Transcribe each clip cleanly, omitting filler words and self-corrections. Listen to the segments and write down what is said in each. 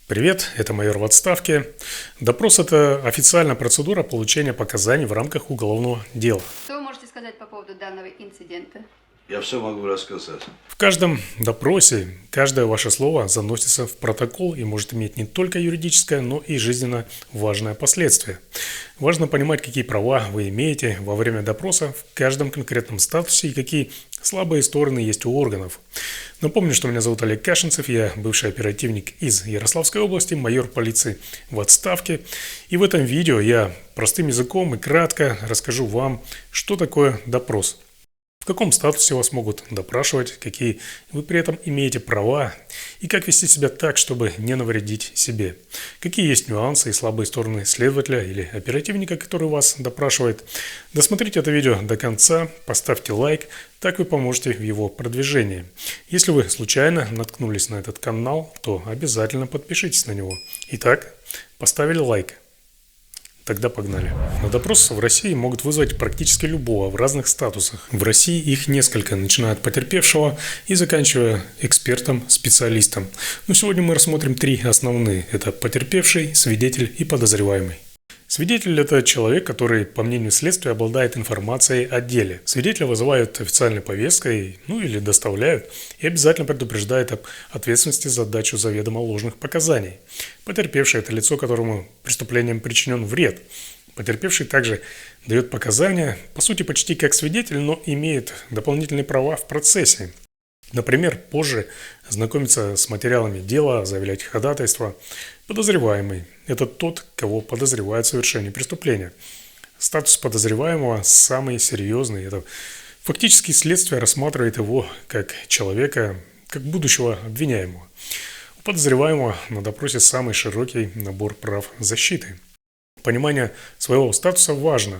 Привет, это майор в отставке. Допрос – это официальная процедура получения показаний в рамках уголовного дела. Что вы можете сказать по поводу данного инцидента? Я все могу рассказать. В каждом допросе каждое ваше слово заносится в протокол и может иметь не только юридическое, но и жизненно важное последствие. Важно понимать, какие права вы имеете во время допроса в каждом конкретном статусе и какие слабые стороны есть у органов. Напомню, что меня зовут Олег Кашинцев, я бывший оперативник из Ярославской области, майор полиции в отставке. И в этом видео я простым языком и кратко расскажу вам, что такое допрос. В каком статусе вас могут допрашивать, какие вы при этом имеете права и как вести себя так, чтобы не навредить себе. Какие есть нюансы и слабые стороны следователя или оперативника, который вас допрашивает. Досмотрите это видео до конца, поставьте лайк, так вы поможете в его продвижении. Если вы случайно наткнулись на этот канал, то обязательно подпишитесь на него. Итак, поставили лайк. Тогда погнали. На допрос в России могут вызвать практически любого в разных статусах. В России их несколько, начиная от потерпевшего и заканчивая экспертом, специалистом. Но сегодня мы рассмотрим три основные. Это потерпевший, свидетель и подозреваемый. Свидетель – это человек, который, по мнению следствия, обладает информацией о деле. Свидетеля вызывают официальной повесткой, или доставляют, и обязательно предупреждают об ответственности за дачу заведомо ложных показаний. Потерпевший – это лицо, которому преступлением причинен вред. Потерпевший также дает показания, по сути, почти как свидетель, но имеет дополнительные права в процессе. Например, позже знакомиться с материалами дела, заявлять ходатайство. Подозреваемый – это тот, кого подозревают в совершении преступления. Статус подозреваемого самый серьезный. Это фактически следствие рассматривает его как человека, как будущего обвиняемого. У подозреваемого на допросе самый широкий набор прав защиты. Понимание своего статуса важно.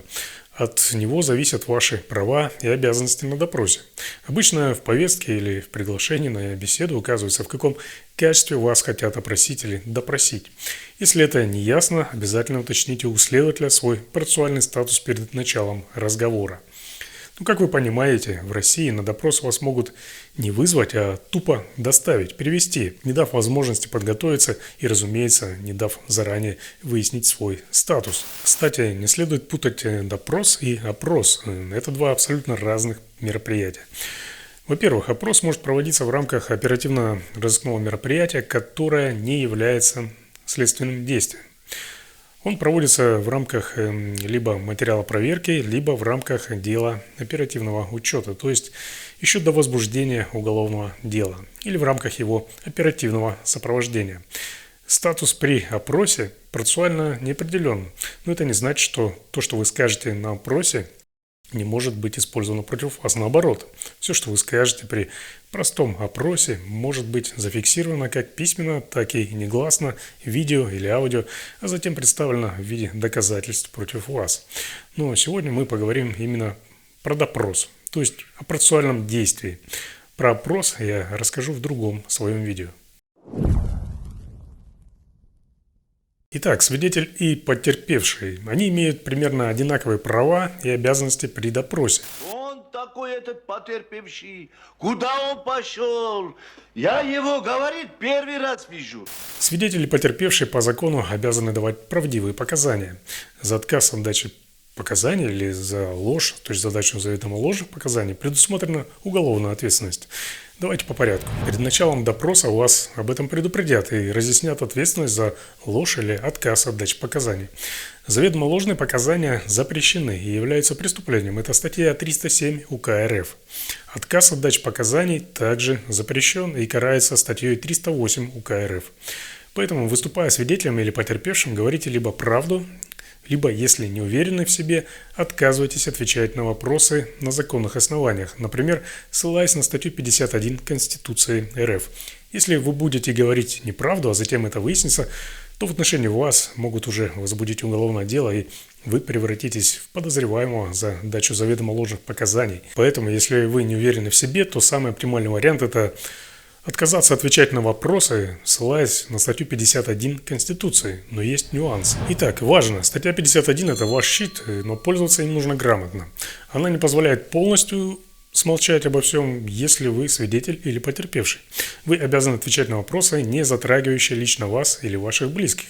От него зависят ваши права и обязанности на допросе. Обычно в повестке или в приглашении на беседу указывается, в каком качестве вас хотят опросить или допросить. Если это не ясно, обязательно уточните у следователя свой процессуальный статус перед началом разговора. Как вы понимаете, в России на допрос вас могут не вызвать, а тупо доставить, привезти, не дав возможности подготовиться и, разумеется, не дав заранее выяснить свой статус. Кстати, не следует путать допрос и опрос. Это два абсолютно разных мероприятия. Во-первых, опрос может проводиться в рамках оперативно-розыскного мероприятия, которое не является следственным действием. Он проводится в рамках либо материала проверки, либо в рамках дела оперативного учета, то есть еще до возбуждения уголовного дела, или в рамках его оперативного сопровождения. Статус при опросе процессуально не определен, но это не значит, что то, что вы скажете на опросе, не может быть использовано против вас. Наоборот, все, что вы скажете при простом опросе, может быть зафиксировано как письменно, так и негласно, видео или аудио, а затем представлено в виде доказательств против вас. Но сегодня мы поговорим именно про допрос, то есть о процессуальном действии. Про опрос я расскажу в другом своем видео. Итак, свидетель и потерпевший, они имеют примерно одинаковые права и обязанности при допросе. Он такой этот потерпевший. Куда он пошел? Я его, говорит, первый раз вижу. Свидетели и потерпевшие по закону обязаны давать правдивые показания. За отказ от дачи показаний или за ложь, то есть за дачу заведомо ложных показаний, предусмотрена уголовная ответственность. Давайте по порядку. Перед началом допроса вас об этом предупредят и разъяснят ответственность за ложь или отказ от дачи показаний. Заведомо ложные показания запрещены и являются преступлением. Это статья 307 УК РФ. Отказ от дачи показаний также запрещен и карается статьей 308 УК РФ. Поэтому, выступая свидетелем или потерпевшим, говорите либо правду, либо, если не уверены в себе, отказывайтесь отвечать на вопросы на законных основаниях, например, ссылаясь на статью 51 Конституции РФ. Если вы будете говорить неправду, а затем это выяснится, то в отношении вас могут уже возбудить уголовное дело, и вы превратитесь в подозреваемого за дачу заведомо ложных показаний. Поэтому, если вы не уверены в себе, то самый оптимальный вариант – это отказаться отвечать на вопросы, ссылаясь на статью 51 Конституции, но есть нюансы. Итак, важно, статья 51 – это ваш щит, но пользоваться им нужно грамотно. Она не позволяет полностью смолчать обо всем, если вы свидетель или потерпевший. Вы обязаны отвечать на вопросы, не затрагивающие лично вас или ваших близких.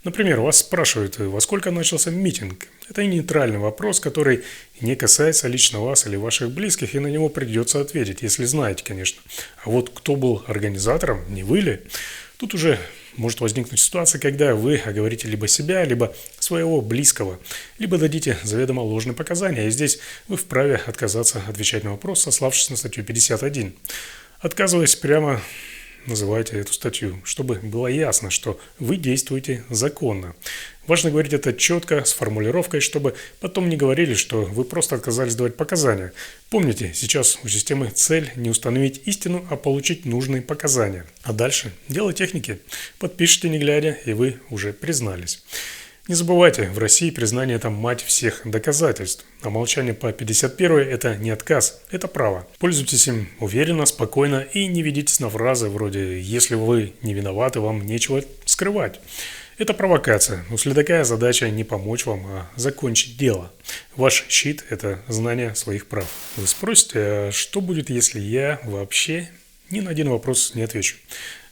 Например, вас спрашивают, во сколько начался митинг. Это нейтральный вопрос, который не касается лично вас или ваших близких, и на него придется ответить, если знаете, конечно. А вот кто был организатором, не вы ли? Тут уже может возникнуть ситуация, когда вы оговорите либо себя, либо своего близкого, либо дадите заведомо ложные показания, и здесь вы вправе отказаться отвечать на вопрос, сославшись на статью 51. Отказываясь, прямо называйте эту статью, чтобы было ясно, что вы действуете законно. Важно говорить это четко, с формулировкой, чтобы потом не говорили, что вы просто отказались давать показания. Помните, сейчас у системы цель не установить истину, а получить нужные показания. А дальше дело техники. Подпишите не глядя, и вы уже признались. Не забывайте, в России признание – это мать всех доказательств. А молчание по 51 – это не отказ, это право. Пользуйтесь им уверенно, спокойно и не ведитесь на фразы вроде «если вы не виноваты, вам нечего скрывать». Это провокация. У следака задача не помочь вам, а закончить дело. Ваш щит – это знание своих прав. Вы спросите, а что будет, если я вообще ни на один вопрос не отвечу?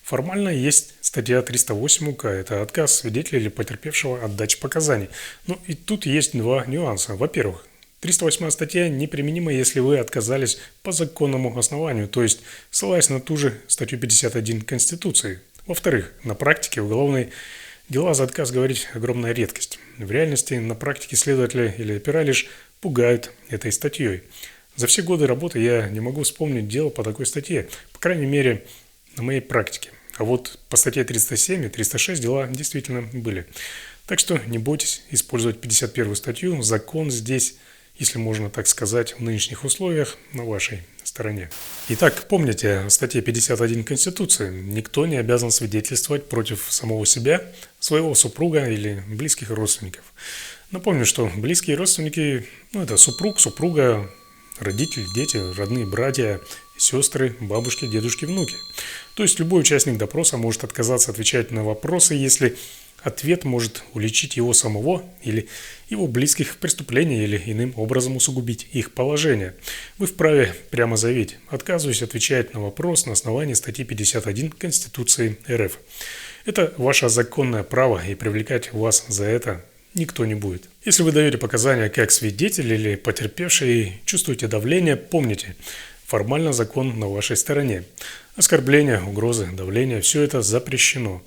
Формально есть статья 308 УК, это отказ свидетеля или потерпевшего от дачи показаний. Ну и тут есть два нюанса. Во-первых, 308 статья неприменима, если вы отказались по законному основанию, то есть ссылаясь на ту же статью 51 Конституции. Во-вторых, на практике уголовные дела за отказ говорить огромная редкость. В реальности на практике следователи или опера лишь пугают этой статьей. За все годы работы я не могу вспомнить дело по такой статье, по крайней мере, на моей практике. А вот по статье 307 и 306 дела действительно были. Так что не бойтесь использовать 51 статью. Закон здесь, если можно так сказать, в нынешних условиях на вашей стороне. Итак, помните о статье 51 Конституции. Никто не обязан свидетельствовать против самого себя, своего супруга или близких родственников. Напомню, что близкие родственники – это супруг, супруга, родители, дети, родные братья, сестры, бабушки, дедушки, внуки. То есть любой участник допроса может отказаться отвечать на вопросы, если ответ может уличить его самого или его близких в преступлении или иным образом усугубить их положение. Вы вправе прямо заявить: отказываюсь отвечать на вопрос на основании статьи 51 Конституции РФ. Это ваше законное право, и привлекать вас за это никто не будет. Если вы даете показания как свидетель или потерпевший и чувствуете давление, помните, формально закон на вашей стороне. Оскорбления, угрозы, давление – все это запрещено.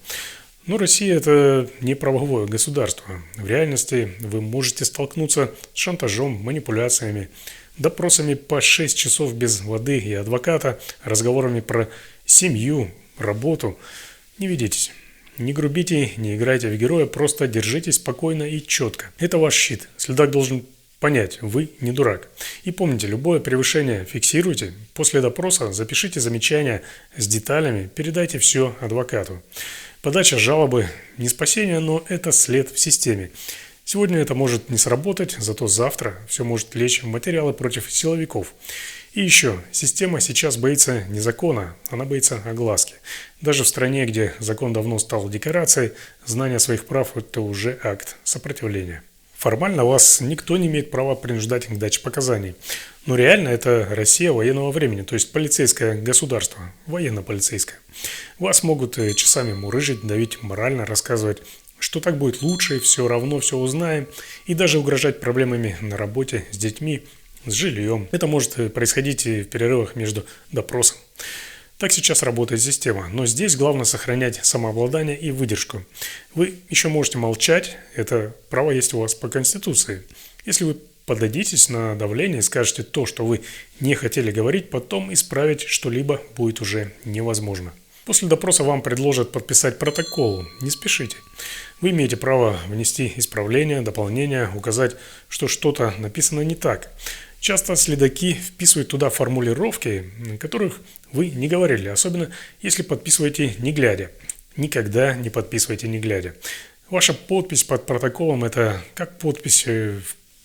Но Россия – это не правовое государство. В реальности вы можете столкнуться с шантажом, манипуляциями, допросами по 6 часов без воды и адвоката, разговорами про семью, работу. Не ведитесь. Не грубите, не играйте в героя, просто держитесь спокойно и четко. Это ваш щит. Следак должен понять, вы не дурак. И помните, любое превышение фиксируйте. После допроса запишите замечания с деталями, передайте все адвокату. Подача жалобы не спасение, но это след в системе. Сегодня это может не сработать, зато завтра все может лечь в материалы против силовиков. И еще, система сейчас боится не закона, она боится огласки. Даже в стране, где закон давно стал декорацией, знание своих прав – это уже акт сопротивления. Формально вас никто не имеет права принуждать к даче показаний. Но реально это Россия военного времени, то есть полицейское государство, военно-полицейское. Вас могут часами мурыжить, давить морально, рассказывать, что так будет лучше, все равно все узнаем, и даже угрожать проблемами на работе, с детьми, с жильем. Это может происходить и в перерывах между допросом. Так сейчас работает система, но здесь главное сохранять самообладание и выдержку. Вы еще можете молчать, это право есть у вас по Конституции. Если вы поддадитесь на давление и скажете то, что вы не хотели говорить, потом исправить что-либо будет уже невозможно. После допроса вам предложат подписать протокол, не спешите. Вы имеете право внести исправления, дополнения, указать, что что-то написано не так. Часто следаки вписывают туда формулировки, которых вы не говорили, особенно если подписываете не глядя. Никогда не подписывайте не глядя. Ваша подпись под протоколом – это как подпись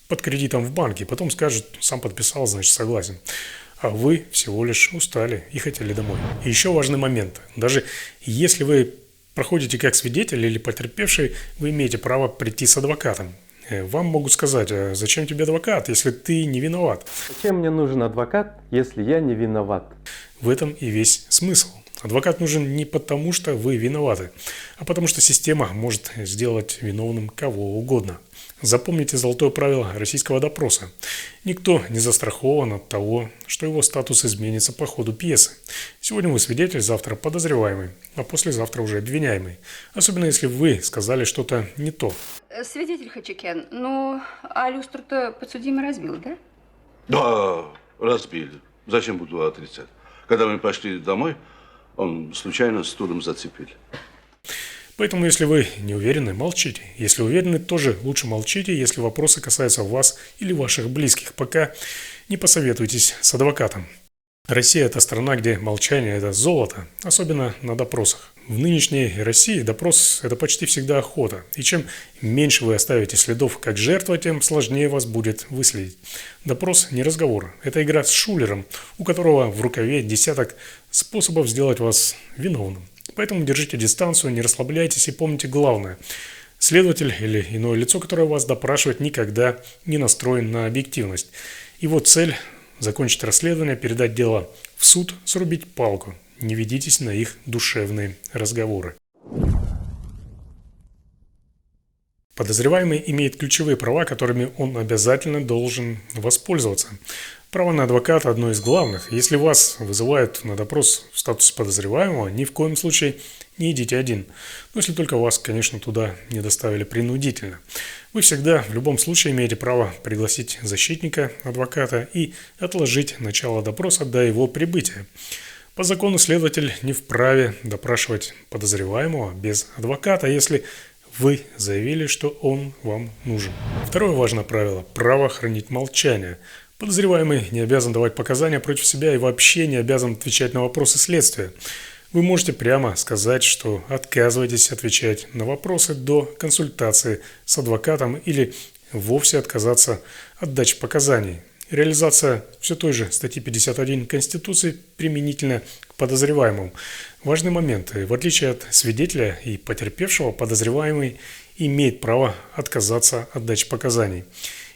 под кредитом в банке. Потом скажут: сам подписал, значит согласен. А вы всего лишь устали и хотели домой. И еще важный момент. Даже если вы проходите как свидетель или потерпевший, вы имеете право прийти с адвокатом. Вам могут сказать: «А зачем тебе адвокат, если ты не виноват?» Зачем мне нужен адвокат, если я не виноват? В этом и весь смысл. Адвокат нужен не потому, что вы виноваты, а потому что система может сделать виновным кого угодно. Запомните золотое правило российского допроса. Никто не застрахован от того, что его статус изменится по ходу пьесы. Сегодня вы свидетель, завтра подозреваемый, а послезавтра уже обвиняемый. Особенно если вы сказали что-то не то. Свидетель Хачикян, ну, а люстру-то подсудимый разбил, да? Да, разбили. Зачем буду отрицать? Когда мы пошли домой, он случайно стулом зацепили. Поэтому, если вы не уверены, молчите. Если уверены, тоже лучше молчите, если вопросы касаются вас или ваших близких, пока не посоветуйтесь с адвокатом. Россия – это страна, где молчание – это золото, особенно на допросах. В нынешней России допрос – это почти всегда охота, и чем меньше вы оставите следов как жертва, тем сложнее вас будет выследить. Допрос – не разговор, это игра с шулером, у которого в рукаве десяток способов сделать вас виновным. Поэтому держите дистанцию, не расслабляйтесь и помните главное. Следователь или иное лицо, которое вас допрашивает, никогда не настроен на объективность. Его цель – закончить расследование, передать дело в суд, срубить палку. Не ведитесь на их душевные разговоры. Подозреваемый имеет ключевые права, которыми он обязательно должен воспользоваться. Право на адвоката – одно из главных. Если вас вызывают на допрос в статусе подозреваемого, ни в коем случае не идите один. Но если только вас, конечно, туда не доставили принудительно. Вы всегда в любом случае имеете право пригласить защитника, адвоката и отложить начало допроса до его прибытия. По закону следователь не вправе допрашивать подозреваемого без адвоката, если вы заявили, что он вам нужен. Второе важное правило – право хранить молчание. Подозреваемый не обязан давать показания против себя и вообще не обязан отвечать на вопросы следствия. Вы можете прямо сказать, что отказываетесь отвечать на вопросы до консультации с адвокатом или вовсе отказаться от дачи показаний. Реализация все той же статьи 51 Конституции применительно к подозреваемому. Важный момент. В отличие от свидетеля и потерпевшего, подозреваемый имеет право отказаться от дачи показаний.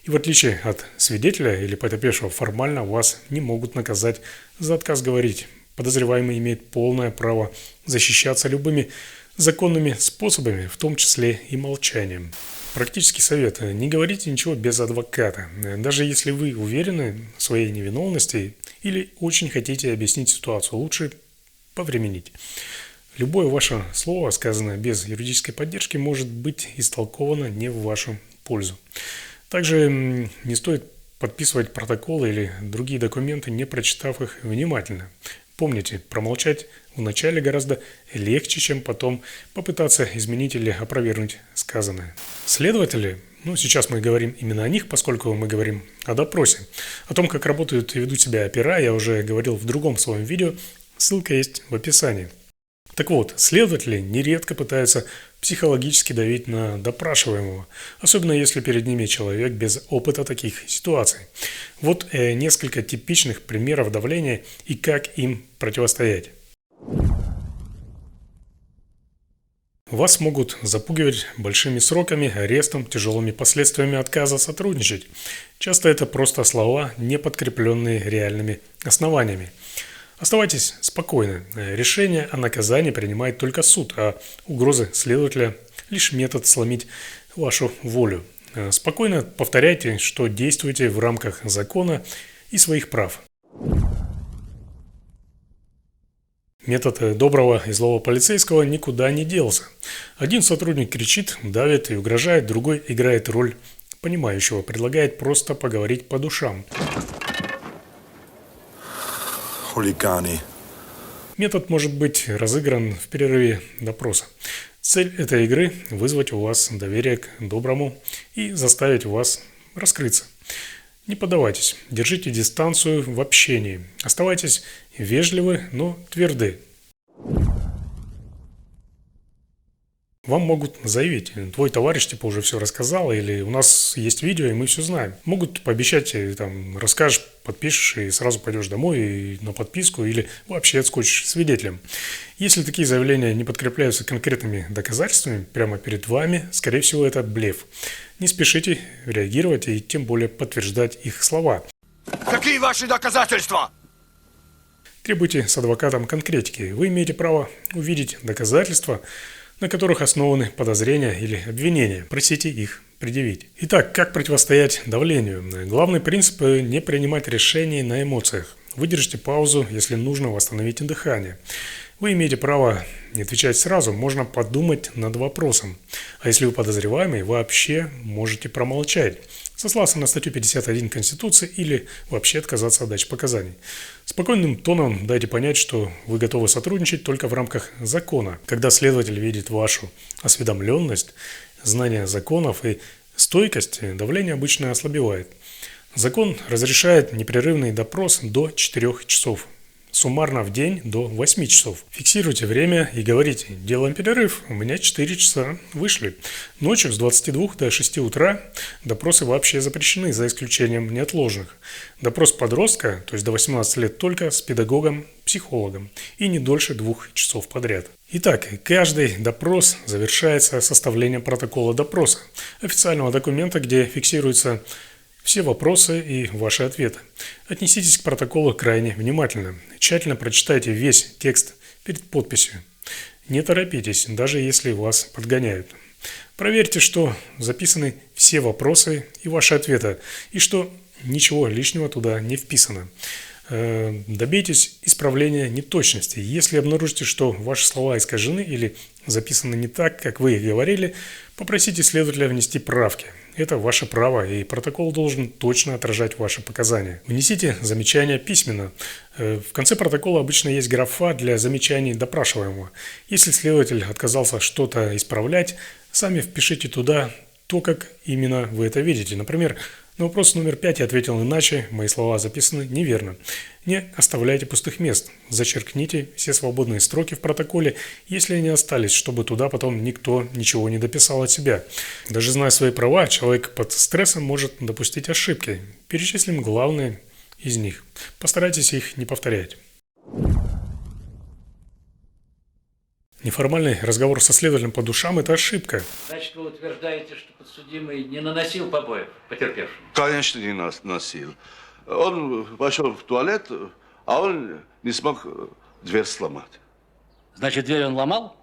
И в отличие от свидетеля или потерпевшего, формально вас не могут наказать за отказ говорить. Подозреваемый имеет полное право защищаться любыми законными способами, в том числе и молчанием. Практический совет. Не говорите ничего без адвоката. Даже если вы уверены в своей невиновности или очень хотите объяснить ситуацию, лучше повременить. Любое ваше слово, сказанное без юридической поддержки, может быть истолковано не в вашу пользу. Также не стоит подписывать протоколы или другие документы, не прочитав их внимательно. Помните, промолчать вначале гораздо легче, чем потом попытаться изменить или опровергнуть сказанное. Следователи, сейчас мы говорим именно о них, поскольку мы говорим о допросе. О том, как работают и ведут себя опера, я уже говорил в другом своем видео, ссылка есть в описании. Так вот, следователи нередко пытаются психологически давить на допрашиваемого, особенно если перед ними человек без опыта таких ситуаций. Вот несколько типичных примеров давления и как им противостоять. Вас могут запугивать большими сроками, арестом, тяжелыми последствиями отказа сотрудничать. Часто это просто слова, не подкрепленные реальными основаниями. Оставайтесь спокойны. Решение о наказании принимает только суд, а угрозы следователя – лишь метод сломить вашу волю. Спокойно повторяйте, что действуете в рамках закона и своих прав. Метод доброго и злого полицейского никуда не делся. Один сотрудник кричит, давит и угрожает, другой играет роль понимающего, предлагает просто поговорить по душам. Хулиганы. Метод может быть разыгран в перерыве допроса. Цель этой игры – вызвать у вас доверие к доброму и заставить вас раскрыться. Не поддавайтесь, держите дистанцию в общении. Оставайтесь вежливы, но тверды. Вам могут заявить: твой товарищ типа уже все рассказал, или у нас есть видео, и мы все знаем. Могут пообещать, там, расскажешь, подпишешь и сразу пойдешь домой и на подписку, или вообще отскочишь свидетелем. Если такие заявления не подкрепляются конкретными доказательствами прямо перед вами, скорее всего, это блеф. Не спешите реагировать и тем более подтверждать их слова. Какие ваши доказательства? Требуйте с адвокатом конкретики. Вы имеете право увидеть доказательства, на которых основаны подозрения или обвинения. Просите их предъявить. Итак, как противостоять давлению? Главный принцип – не принимать решений на эмоциях. Выдержите паузу, если нужно, восстановите дыхание. Вы имеете право не отвечать сразу, можно подумать над вопросом. А если вы подозреваемый, вообще можете промолчать, сослаться на статью 51 Конституции или вообще отказаться от дачи показаний. Спокойным тоном дайте понять, что вы готовы сотрудничать только в рамках закона. Когда следователь видит вашу осведомленность, знание законов и стойкость, давление обычно ослабевает. Закон разрешает непрерывный допрос до 4 часов. Суммарно в день до 8 часов. Фиксируйте время и говорите: делаем перерыв, у меня 4 часа вышли. Ночью с 22 до 6 утра допросы вообще запрещены, за исключением неотложных. Допрос подростка, то есть до 18 лет, только с педагогом, психологом и не дольше 2 часов подряд. Итак, каждый допрос завершается составлением протокола допроса, официального документа, где фиксируются все вопросы и ваши ответы. Отнеситесь к протоколу крайне внимательно. Тщательно прочитайте весь текст перед подписью. Не торопитесь, даже если вас подгоняют. Проверьте, что записаны все вопросы и ваши ответы, и что ничего лишнего туда не вписано. Добейтесь исправления неточностей. Если обнаружите, что ваши слова искажены или записаны не так, как вы их говорили, попросите следователя внести правки. Это ваше право, и протокол должен точно отражать ваши показания. Внесите замечания письменно. В конце протокола обычно есть графа для замечаний допрашиваемого. Если следователь отказался что-то исправлять, сами впишите туда то, как именно вы это видите. Например, на вопрос номер 5 я ответил иначе, мои слова записаны неверно. Не оставляйте пустых мест. Зачеркните все свободные строки в протоколе, если они остались, чтобы туда потом никто ничего не дописал от себя. Даже зная свои права, человек под стрессом может допустить ошибки. Перечислим главные из них. Постарайтесь их не повторять. Неформальный разговор со следователем по душам – это ошибка. Значит, вы утверждаете, что подсудимый не наносил побоев потерпевшему? Конечно, не носил. Он пошел в туалет, а он не смог дверь сломать. Значит, дверь он ломал?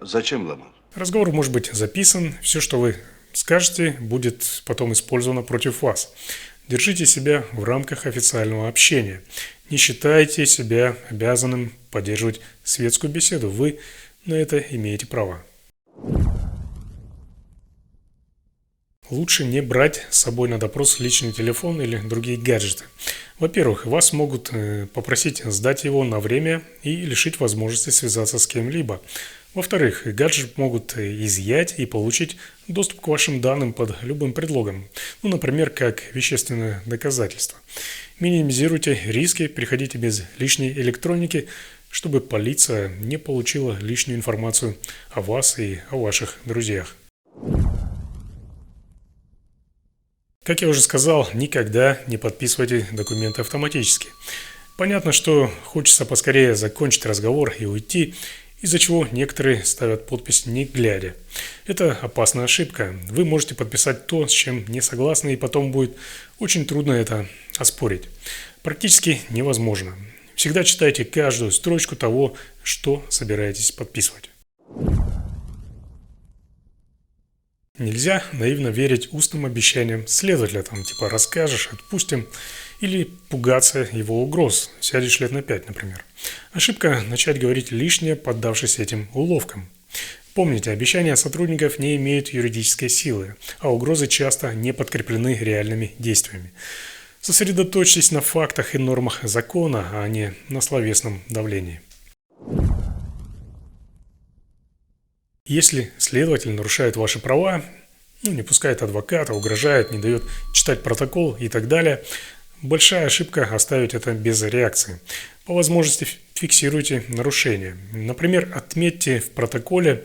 Зачем ломал? Разговор может быть записан, все, что вы скажете, будет потом использовано против вас. Держите себя в рамках официального общения. Не считайте себя обязанным поддерживать светскую беседу. Вы на это имеете право. Лучше не брать с собой на допрос личный телефон или другие гаджеты. Во-первых, вас могут попросить сдать его на время и лишить возможности связаться с кем-либо. Во-вторых, гаджет могут изъять и получить доступ к вашим данным под любым предлогом, например, как вещественное доказательство. Минимизируйте риски, переходите без лишней электроники, чтобы полиция не получила лишнюю информацию о вас и о ваших друзьях. Как я уже сказал, никогда не подписывайте документы автоматически. Понятно, что хочется поскорее закончить разговор и уйти, из-за чего некоторые ставят подпись не глядя. Это опасная ошибка. Вы можете подписать то, с чем не согласны, и потом будет очень трудно это оспорить. Практически невозможно. Всегда читайте каждую строчку того, что собираетесь подписывать. Нельзя наивно верить устным обещаниям следователя, типа расскажешь, отпустим, или пугаться его угроз, сядешь лет на 5, например. Ошибка начать говорить лишнее, поддавшись этим уловкам. Помните, обещания сотрудников не имеют юридической силы, а угрозы часто не подкреплены реальными действиями. Сосредоточьтесь на фактах и нормах закона, а не на словесном давлении. Если следователь нарушает ваши права, не пускает адвоката, угрожает, не дает читать протокол и так далее, Большая ошибка оставить это без реакции. По возможности фиксируйте нарушения. Например, отметьте в протоколе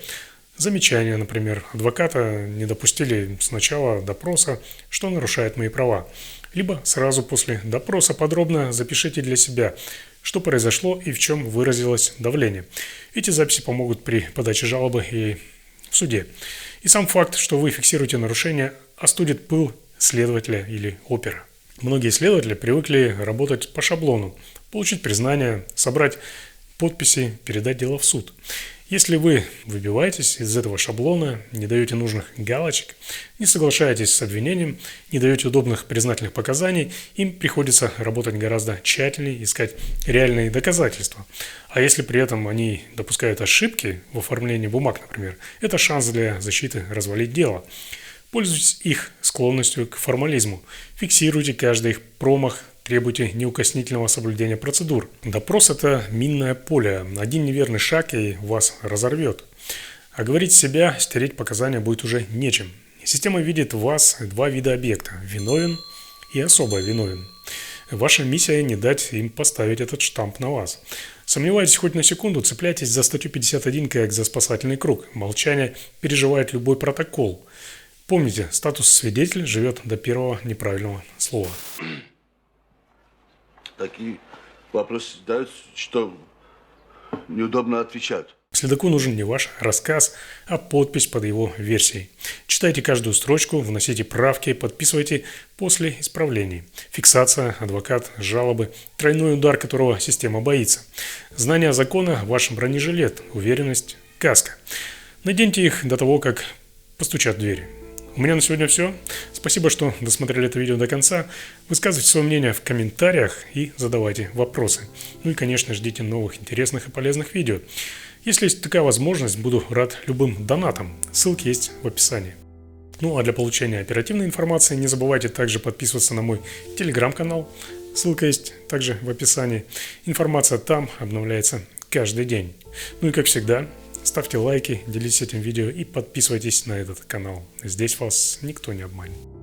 замечание, например, адвоката не допустили с начала допроса, что нарушает мои права. Либо сразу после допроса подробно запишите для себя, что произошло и в чем выразилось давление. Эти записи помогут при подаче жалобы и в суде. И сам факт, что вы фиксируете нарушение, остудит пыл следователя или опера. Многие следователи привыкли работать по шаблону, получить признание, собрать подписи, передать дело в суд. Если вы выбиваетесь из этого шаблона, не даете нужных галочек, не соглашаетесь с обвинением, не даете удобных признательных показаний, им приходится работать гораздо тщательнее, искать реальные доказательства. А если при этом они допускают ошибки в оформлении бумаг, например, это шанс для защиты развалить дело. Пользуйтесь их склонностью к формализму, фиксируйте каждый их промах, требуйте неукоснительного соблюдения процедур. Допрос – это минное поле. Один неверный шаг и вас разорвет. А говорить себя, стереть показания будет уже нечем. Система видит в вас два вида объекта – виновен и особо виновен. Ваша миссия – не дать им поставить этот штамп на вас. Сомневайтесь хоть на секунду, цепляйтесь за статью 51 как за спасательный круг. Молчание переживает любой протокол. Помните, статус свидетель живет до первого неправильного слова. Такие вопросы задают, что неудобно отвечать. Следаку нужен не ваш рассказ, а подпись под его версией. Читайте каждую строчку, вносите правки, подписывайте после исправлений. Фиксация, адвокат, жалобы, тройной удар, которого система боится. Знание закона – ваш бронежилет, уверенность – каска. Наденьте их до того, как постучат в дверь. У меня на сегодня все. Спасибо, что досмотрели это видео до конца. Высказывайте свое мнение в комментариях и задавайте вопросы. Ну и, конечно, ждите новых интересных и полезных видео. Если есть такая возможность, буду рад любым донатам. Ссылки есть в описании. Ну а для получения оперативной информации не забывайте также подписываться на мой телеграм-канал. Ссылка есть также в описании. Информация там обновляется каждый день. Ну и как всегда, ставьте лайки, делитесь этим видео и подписывайтесь на этот канал. Здесь вас никто не обманет.